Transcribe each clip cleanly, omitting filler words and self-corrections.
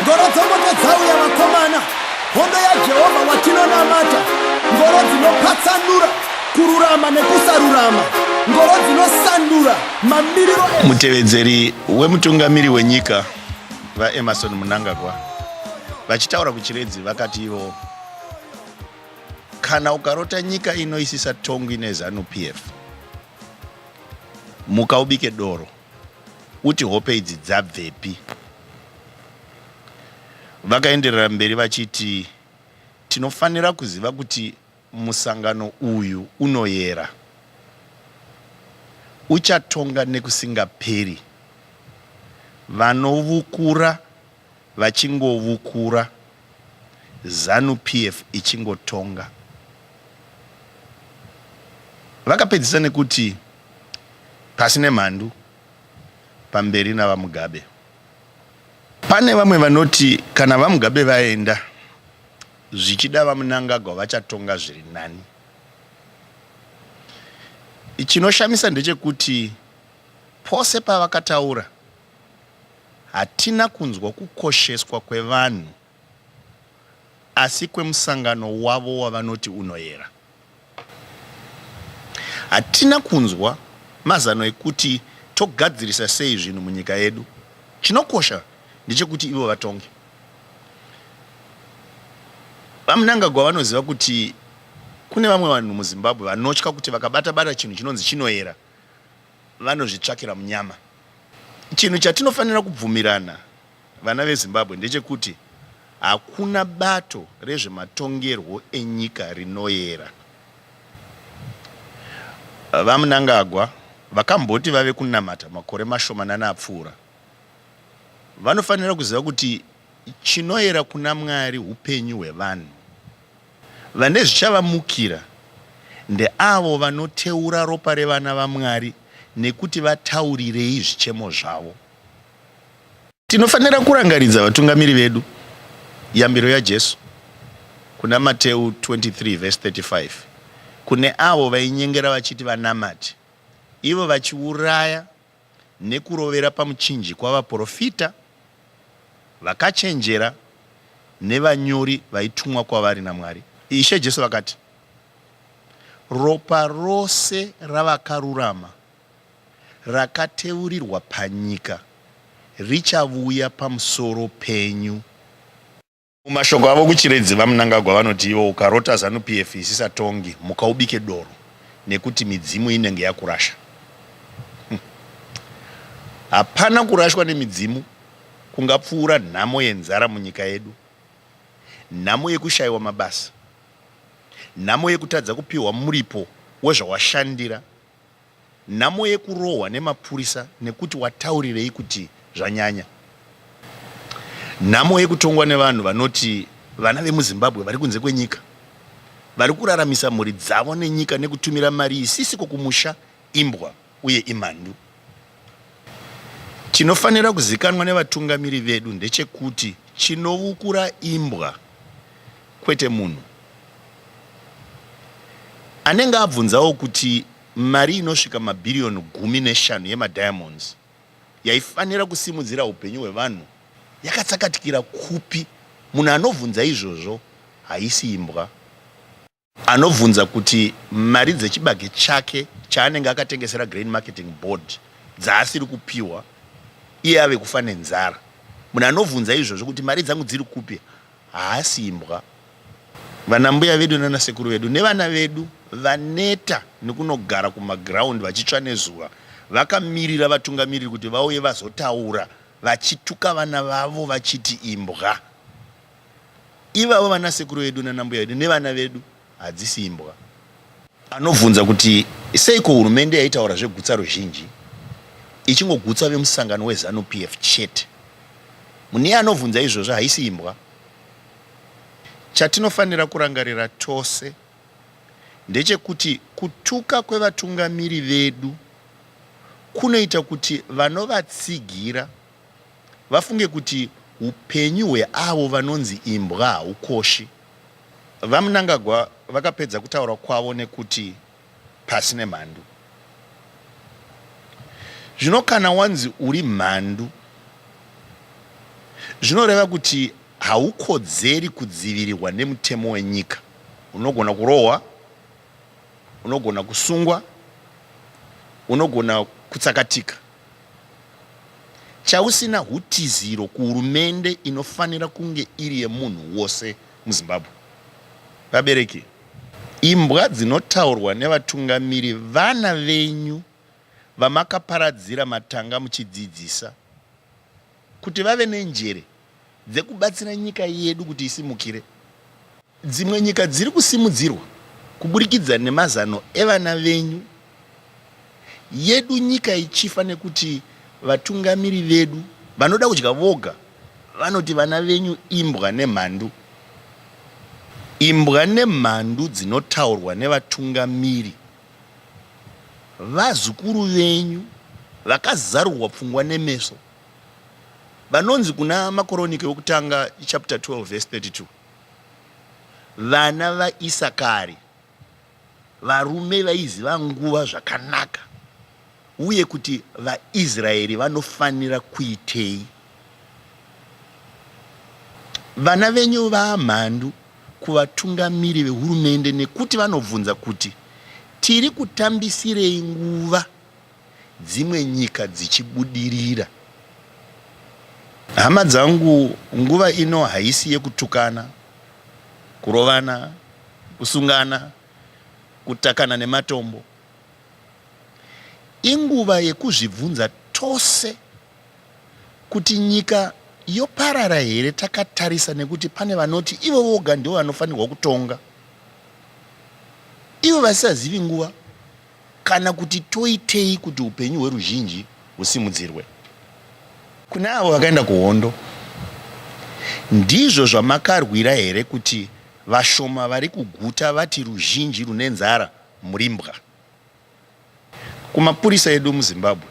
ngoro dzomoto dzauya vakomana, hondo yaJehovha watinonamata, ngoro dzinopatsanura kururama nekusarurama, ngoro dzinosandura mamiriro. Mutevedzeri wemutungamiri wenyika vaEmmerson Mnangagwa vachitaura kuchiredzi vakati ivo, kana ukarota nyika inoisisa tongwi neZANU PF, mukaubike doro uti hope idzi dzabvepi. Vakaenderera mberi vachiti tinofanira kuziva kuti musangano uyu unoyera, uchatonga nekusingaperi, vanovukura vachingovukura, ZANU PF ichingotonga. Vakapedzisa nekuti pasine mhandu pamberi navaMugabe. Pane vamwe vanoti kana vaMugabe vaenda, zvichida vaMnangagwa vachatonga zviri nani. Chinoshamisa ndechekuti pose pavakataura hatina kunzwa kukosheswa kwevanhu, asi kwemusangano wavo wavanoti unoyera. Hatina kunzwa mazano ekuti togadzirisa sei zvinhu munyika yedu. Chinokosha ndechekuti ivo vatonge. VaMnangagwa vanoziva kuti kune vamwe vanhu muZimbabwe vanotya kuti vakabata chinhu chinonzi chinoyera vanozvitsvakira munyama. Chinhu chatinofanira kubvumirana vana veZimbabwe ndechekuti hakuna bato rezvematongerwo enyika rinoyera. VaMnangagwa vakamboti vave kunamata makore mashomanana apfuura, vanofanira kuziva kuti chinoyera kuna Mwari upenyu hwevanhu. Vane zvichavamukira ndeavo vanoteura ropa revana vaMwari nekuti vataurirei zvichemo zvavo. Tinofanira kurangaridza vatungamiri vedu yambiro yaJesu kuna Mateu 23:35, kune avo vainyengera vachiti vanamati, ivo vachiuraya nekurovera pamuchinjikwa vaprofita, vakachenjera nevanyori vaitumwa kwavari naMwari. Ishe Jesu vakati, ropa rose ravakarurama rakateurirwa panyika richavuya pamusoro penyu. Mumashoko avo kuchiredzi vaMnangagwa vanoti ivo, ukarota ZANU PF isisa tongi, mukaubike doro nekuti midzimu inenge yakurasha. Hapana kurashwa nemidzimu kungapfuura nhamo yenzara munyika yedu, nhamo yekushayiwa mabasa, nhamo yekutadza kupiwa muripo wezvawashandira, nhamo yekurohwa nemapurisa nekuti wataurirei kuti zvanyanya, nhamo yekutongwa nevanhu vanoti vana vemuZimbabwe vari kunze kwenyika, vari kuraramisa mhuri dzavo nenyika nekutumira mari isisiko kumusha, imbwa uye imhandu. Chinofanira kuzikanwa nevatungamiri vedu ndechekuti chinovukura imbwa kwete munhu. Anenge abvunzawo kuti mari inosvika mabhiriyoni 15 yemadiamonds yaifanira kusimudzira upenyu hwevanhu yakatsakatikira kupi? Munhu anovhunza izvozvo haisi imbwa. Anovhunza kuti mari dzechibage chake chaanenge akatengesera Grain Marketing Board dzaasiri kupiwa iye ave kufa nenzara. Munhu anovhunza izvozvo kuti mari dzangu dziri kupi haasi imbwa. Vanambuya vedu nanasekuru vedu nevana vedu vaneta nekunogara kumaground vachitsva nezuva, vakamirira vatungamiriri kuti vauye vazotaura vachituka vana vavo vachiti imbwa. Ivavo vanasekuru vedu nanambuya vedu nevana vedu hadzisi imbwa. Anovhunza kuti seiko hurumende yaitaura zvegutsa ruzhinji ichingogutsa vemusangano weZANU PF chete? Mune anovhunza izvozvo haisi imbwa. Chatinofanira kurangarira tose ndechekuti kutuka kwevatungamiri vedu kunoita kuti vanovatsigira vafunge kuti upenyu hweavo vanonzi imbwa haukoshi. VaMnangagwa vakapedza kutaura kwavo nekuti pasine mhandu. Zvino kana wanzi uri mhandu, zvinoreva kuti haukodzeri kudzivirirwa nemutemo wenyika. Unogona kurohwa, unogona kusungwa, unogona kutsakatika. Chausina hutiziro kuhurumende inofanira kunge iri yemunhu wose muZimbabwe. Vabereki, imbwa dzinotaurwa nevatungamiri vana venyu vamakaparadzira matanga muchidzidzisa kuti vave nenjere dzekubatsira nyika yedu kuti isimukire. Dzimwe nyika dziri kusimudzirwa kuburikidza nemazano evana venyu. Yedu nyika ichifa nekuti vatungamiri vedu vanoda kudya voga vanoti vana venyu imbwa nemhandu. Imbwa nemhandu dzinotaurwa nevatungamiri vazukuru venyu vakazarurwa pfungwa nemeso, vanonzi kuna makoronike okutanga chapter 12 verse 32, vana vaIsakari, varume vaiziva nguva zvakanaka uye kuti vaIsraeri vanofanira kuitei. Vana venyu vaamhandu kuvatungamiri vehurumende nekuti vanobvunza kuti tiri kutambisirei nguva dzimwe nyika dzichibudirira. Hama dzangu, nguva ino haisi yekutukana, kurovana, kusungana, kutakana nematombo. Inguva yekuzvibvunza tose kuti nyika yoparara here takatarisa nekuti pane vanoti ivo voga ndivo vanofanirwa kutonga, ivo vasazivi nguva, kana kuti toitei kuti upenyu hweruzhinji husimudzirwe. Kuna avo vakaenda kuhondo, ndizvo zvamakarwira here kuti vashoma vari kuguta vati ruzhinji rune nzara muri mbwa? Kumapurisa edu muZimbabwe,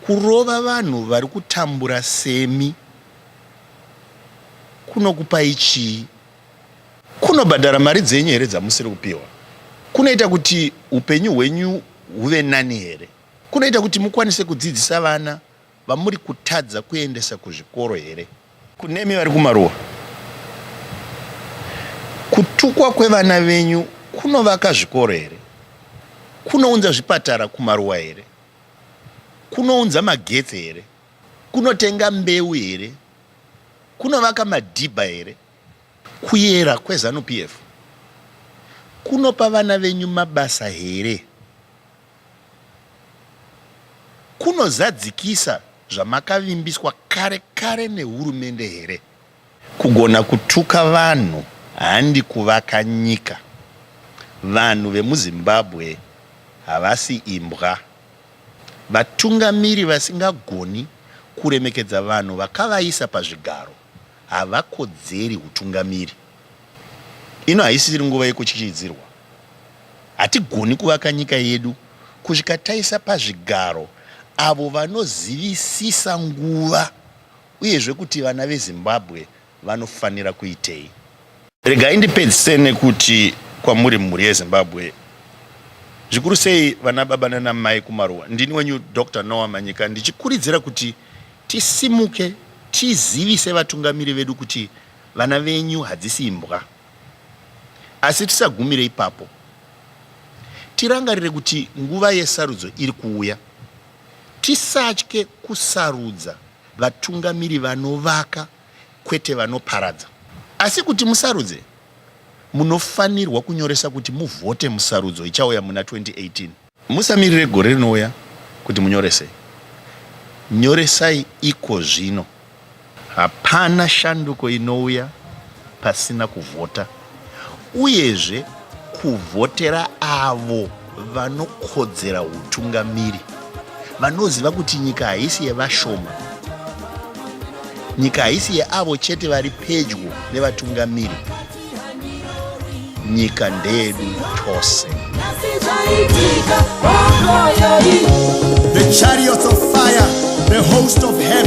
kurova vanhu vari kutambura semi kunokupai chii? Kunobhadhara mari dzenyu here dzamusiri kupiwa? Kunoita kuti upenyu hwenyu huve nani here? Kunoita kuti mukwanise kudzidzisa vana vamuri kutadza kuendesa kuzvikoro here? Kunemi vari kumaruwa, kutukwa kwevana venyu kunovaka zvikoro here? Kunounza zvipatara kumaruwa here? Kunounza magetsi here? Kunotenga mbeu here? Kunovaka madhibha here? Kuyera kweZANU-PF kunopa vana venyu mabasa here? Kunozadzikisa zvamakavimbiswa kare kare nehurumende here? Kugona kutuka vanhu handi kuvaka nyika. Vanhu vemuZimbabwe havasi imbwa. Vatungamiri vasingagoni kuremekedza vanhu vakavaisa pazvigaro havakodzeri utungamiri. Ino haisiri nguva yekuchichidzirwa. Hatigoni kuvaka nyika yedu kusvika taisa pazvigaro avo vanozivisisa nguva uyezve kuti vana veZimbabwe vanofanira kuitei. Regai ndipedzise nekuti kwamuri mhuri yeZimbabwe, zvikuru sei vana baba nana mai kumaruwa, ndini wenyu Dr. Noah Manyika, ndichikurudzira kuti tisimuke tizivise vatungamiri vedu kuti vana venyu hadzisi imbwa. Asi tisagumire ipapo. Tirangarire kuti nguva yesarudzo iri kuuya. Tisatye kusarudza vatungamiri vanovaka kwete vanoparadza. Asi kuti musarudze, munofanirwa kunyoresa kuti muvhote musarudzo ichauya muna 2018. Musamirire gore rinouya kuti munyorese. Nyoresai iko zvino. Hapana shanduko inouya pasina kuvhota. Uyezve kuvhotera avo vanokodzera utungamiri, vanoziva kuti nyika haisi yevashoma, nyika haisi yeavo chete vari pedyo nevatungamiri, nyika ndeyedu tose. The chariots of fire, the host of heaven